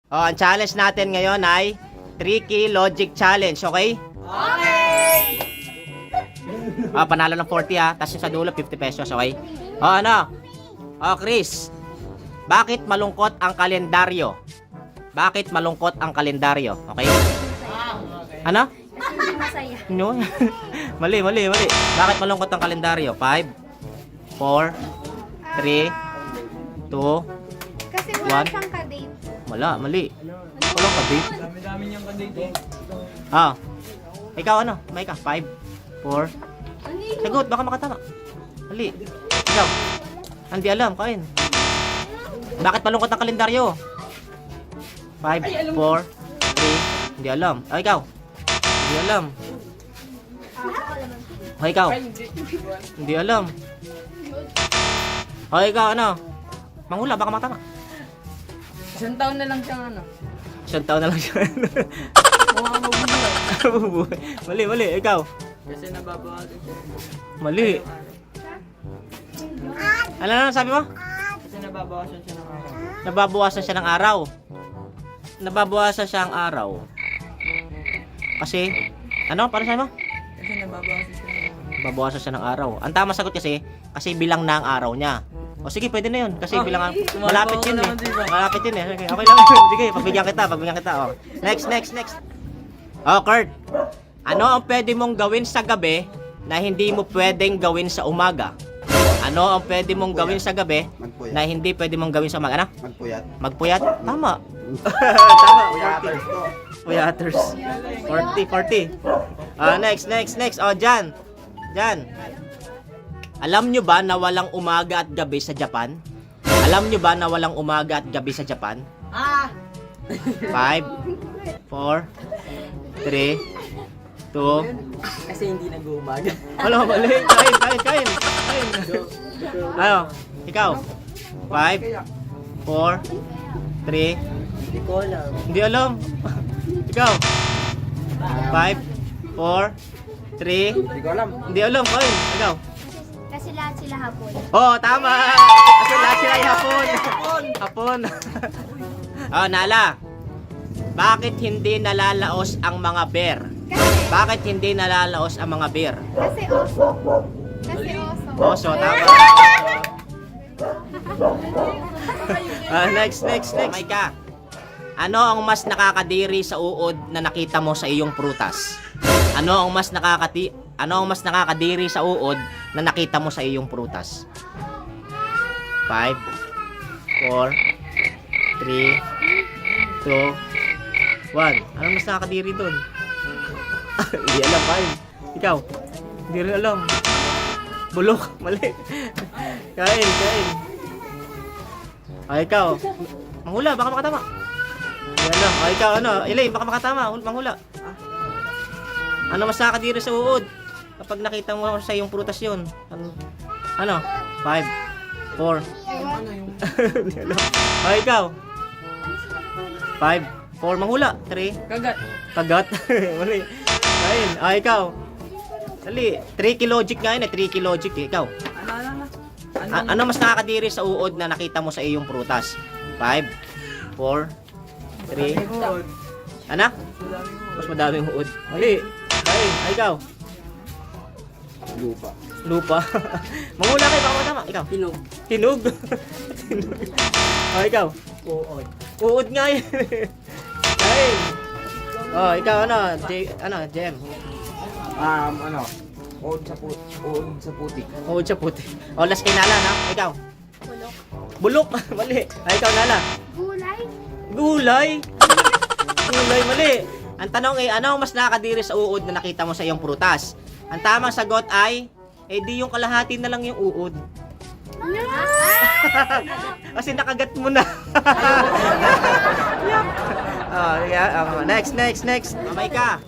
Oh, ang challenge natin ngayon ay Tricky Logic Challenge, okay? Okay! Oh, panalo ng 40 ha. Tapos yung sa dulo, 50 pesos, okay? Oh, ano? Oh, Chris. Bakit malungkot ang kalendaryo? Bakit malungkot ang kalendaryo? Okay? Ano? Kasi hindi masaya. No? mali. Bakit malungkot ang kalendaryo? 5, 4, 3, 2, Kasi wala One. siyang kadate. mali. Walang kadate. Dami-dami niyang kadate. Ah. Ikaw ano? May ka? 5, 4. Sagot, baka makatama. Mali. Ikaw. Hindi alam, kain. Bakit malungkot ang kalendaryo? 5, 4, 3. Hindi alam. Ah, ikaw. Hindi alam. Ah, ikaw. Hindi alam. Ah, ikaw ano? Manghula, baka makatama. Isang taon na lang siyang ano. Isang taon na lang siya. Mukha mabubuhay. mali. Ikaw. Kasi nababawasan siya. Mali. Ano na sabi mo? Kasi nababawasan siya ng araw. Nababawasan siya ng araw. Nababawasan siya ng araw. Kasi, ano? Para sabi mo? Kasi nababawasan siya ng araw. Nababawasan siya ng araw. Ang tama sagot kasi bilang na ang araw niya. O sige, pwede na yun. Kasi Oh, bilang tumabaw malapit ka yun eh. naman, diba? Malapit yun eh. Okay, okay lang. Sige, pagbigyan kita. Oh. Next. Oh, Kurt. Ano ang pwede mong gawin sa gabi na hindi mo pwedeng gawin sa umaga? Ano ang pwede mong gawin sa gabi Magpuyat. na hindi pwede mong gawin sa umaga? Ano? Magpuyat. Magpuyat? Tama. Tama. Puyaters to. Puyaters. 40. Next. Oh, Jan. Alam nyo ba na walang umaga at gabi sa Japan? Alam nyo ba na walang umaga at gabi sa Japan? 5, 4, 3, 2. Kasi hindi nag-uumaga. Wala, mali. Kain. Ano? Ikaw? 5, 4, 3. Hindi ko alam. Hindi alam. Ikaw? 5, 4, 3. Hindi ko alam. Hindi alam. Kain. Ikaw? Kasi lahat sila hapon. Oh, tama! Kasi lahat sila ay hapon. Oh, Nala. Bakit hindi nalalaos ang mga bear? Bakit hindi nalalaos ang mga bear? Kasi oso. Oso, tama. Next. May ka. Ano ang mas nakakadiri sa uod na nakita mo sa iyong prutas? Ano ang mas nakakadiri sa uod na nakita mo sa iyong prutas? 5, 4, 3, 2, 1. Ano mas nakakadiri doon? Hindi alam, kain. Ikaw? Hindi rin alam. Bulok, mali. Kain. Ay, ikaw. Manghula, baka makatama. Hindi alam. Ay, ikaw, ano? Elaine, baka makatama. Manghula. Ano mas nakakadiri sa uod? Kapag nakita mo sa iyong prutas yun. Ano? 5, 4. Hindi alam. Ay, ikaw. 5, 4. Manghula. 3. Kagat. Mali. Kain. Ay, ikaw. Dali. Tricky logic nga yun eh. Tricky logic eh. Ikaw. Ano mas nakakadiri sa uod na nakita mo sa iyong prutas? 5, 4, 3. Ano? Mas madaming uod. Mali. Kain. Ay, ikaw. Lupa. Manghula kayo. Baka matama. Ikaw. Hinog. Ay, ikaw. Uod nga yun. Kain. Oh, ikaw ano? Jem. Uod sa putik. Uod sa puti. Oh, last kay Nala, na? Ikaw. Bulok. Mali. Ay, ikaw, Nala. Gulay. Gulay, mali. Ang tanong ay, ano ang mas nakakadiri sa uod na nakita mo sa iyong prutas? Ang tamang sagot ay, di yung kalahati na lang yung uod. Kasi nakagat mo na. Next. Mamay ka.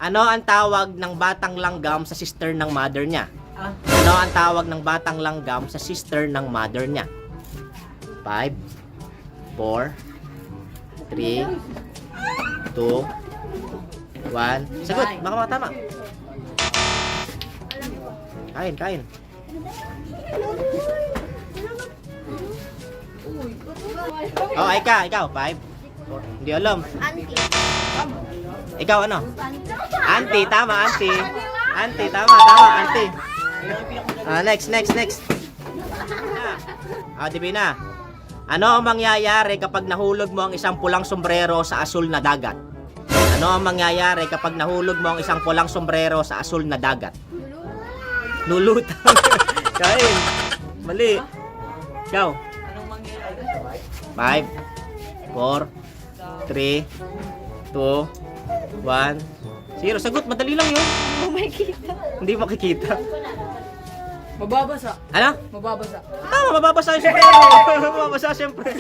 Ano ang tawag ng batang langgam sa sister ng mother niya? Ano ang tawag ng batang langgam sa sister ng mother niya? 5, 4, 3, 2, 1. Sagot, baka makatama. Kain. Oh, ikaw. 5, Hindi alam. Auntie. Ikaw ano? Auntie. Auntie, tama, auntie. Auntie, tama, auntie. Next. Divina. Ano ang mangyayari kapag nahulog mo ang isang pulang sombrero sa asul na dagat? Ano ang mangyayari kapag nahulog mo ang isang pulang sombrero sa asul na dagat? Lulutang. Kain. Mali. Ikaw. 5, 4, 3, 2, 1, 0. Sagot, madali lang yun. Oh my God. Hindi makikita. Mababasa. Ano? Mababasa. Tama, mababasa yung sombrero. Mababasa siyempre.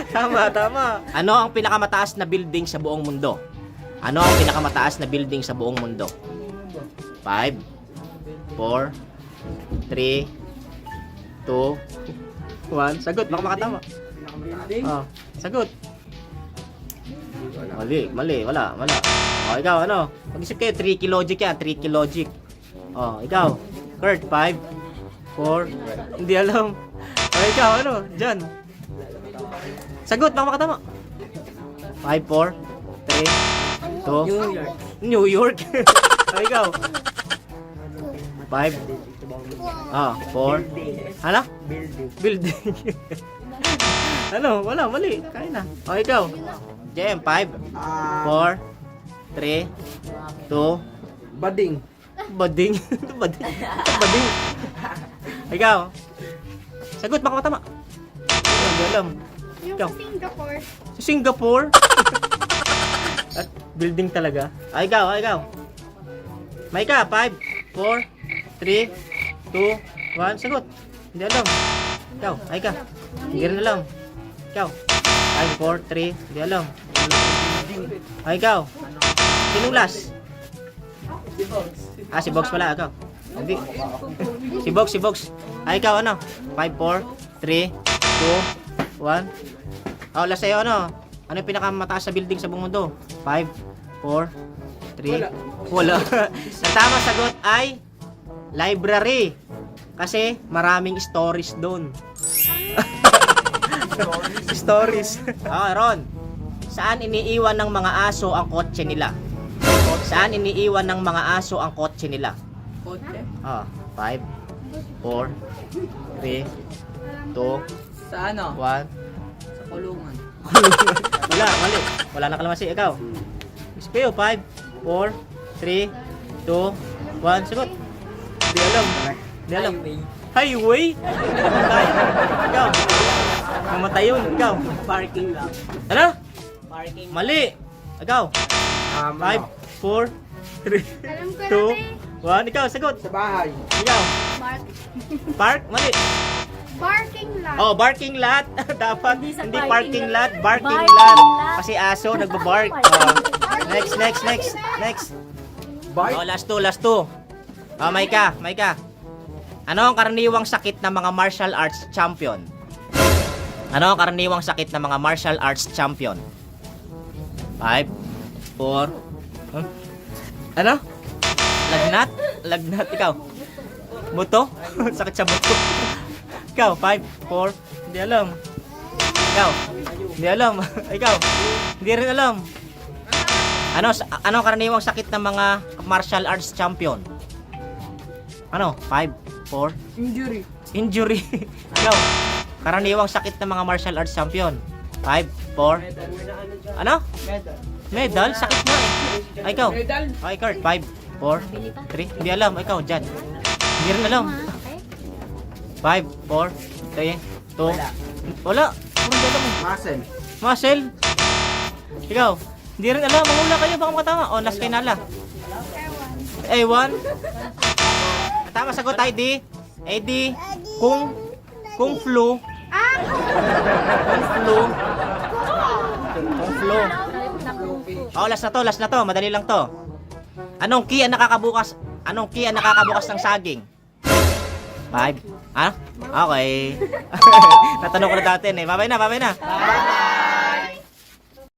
Tama. Ano ang pinakamataas na building sa buong mundo? Ano ang pinakamataas na building sa buong mundo? 5, 4, 3, 2, 1. Sagot, baka makatama. Oh, sagot. Mali. Wala. Oh, ikaw, ano? Mag-isip kayo, tricky logic yan. Tricky logic. Oh, ikaw. Kurt, 5, 4, hindi alam. Oh, ikaw, ano? Diyan. Sagot, baka makatama. 5, 4, 3, 2, New York. Oh, ikaw. 5, 4, ano? Building. Ano? Wala, mali. Kaya na. O, ikaw. JM, 5, 4, 3, 2, Bading. bading. Bading. Ikaw. Sagot, baka matama. Hindi alam. Yung Ikaw. sa Singapore. Sa Singapore? At building talaga. Ikaw. Maika, 5, 4, 3, 2, 1. Sagot. Hindi alam. Ikaw, Maika. Hindi rin alam. Ikaw. 5, 4, 3. Hindi alam. Ikaw. Sinong last? Si Box pala. Ikaw. Hindi. Si Box. Ikaw, ano? 5, 4, 3, 2, 1. Last sa'yo, ano? Ano yung pinakamataas sa building sa buong mundo? 5, 4, 3. Wala. Ang tamang sagot ay library. Kasi maraming stories doon. Stories. Ron. Saan iniiwan ng mga aso ang kotse nila? Saan iniiwan ng mga aso ang kotse nila? Kotse? 5, 4, 3, 2, Sa ano? 1. Sa kulungan. Mali. Wala na kalamansi. Ikaw. Speo, 5, 4, 3, 2, 1. Sagot. Hindi alam. Highway? Namatay. Ikaw. Namatay yun. Ikaw. Parking lang. Ano? Parking. Mali. Ikaw. 5, 4, 3, Alam ko 2, 1. na Ikaw. Sagot. Sa bahay. Ikaw. Mark. Park? Mali. Parking lot. Oh, barking lot. Dapat hindi parking lot, barking Barking lot. lot. Kasi aso nagbabark. Next. Bike? Last two. Maika. Ano ang karaniwang sakit ng mga martial arts champion? Ano ang karaniwang sakit ng mga martial arts champion? 5, 4, Ano? Lagnat, ikaw. Buto? Sakit sa buto. Ikaw, 5, 4, hindi alam. Ikaw, hindi alam. Ikaw, hindi rin alam. Ano karaniwang sakit ng mga martial arts champion? Ano? 5, 4, Injury. Ikaw, karaniwang sakit ng mga martial arts champion? 5, 4, ano? Medal? Sakit na eh. Ikaw. Okay, Kurt. 5, 4, 3. Hindi alam. Ikaw, Jan. Hindi rin alam. 5, 4, 3, 2. Wala. Hindi alam. Muscle. Ikaw. Hindi rin alam. Mangula kayo. Baka makatama. Last kay Nala. A1. Tama sagot, ID. AD. Kung flu. Kung flu. Last na to. Madali lang to. Anong key ang nakakabukas ng saging? 5. Okay. Natanong ko na dati eh. Babay na.